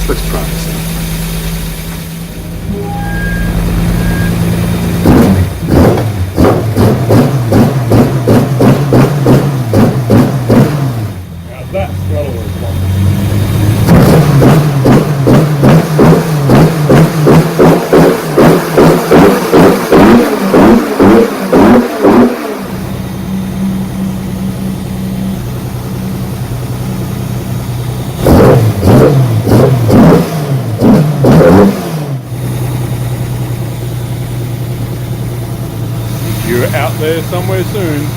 Looks promising. How's that throttle response? You're out there somewhere soon.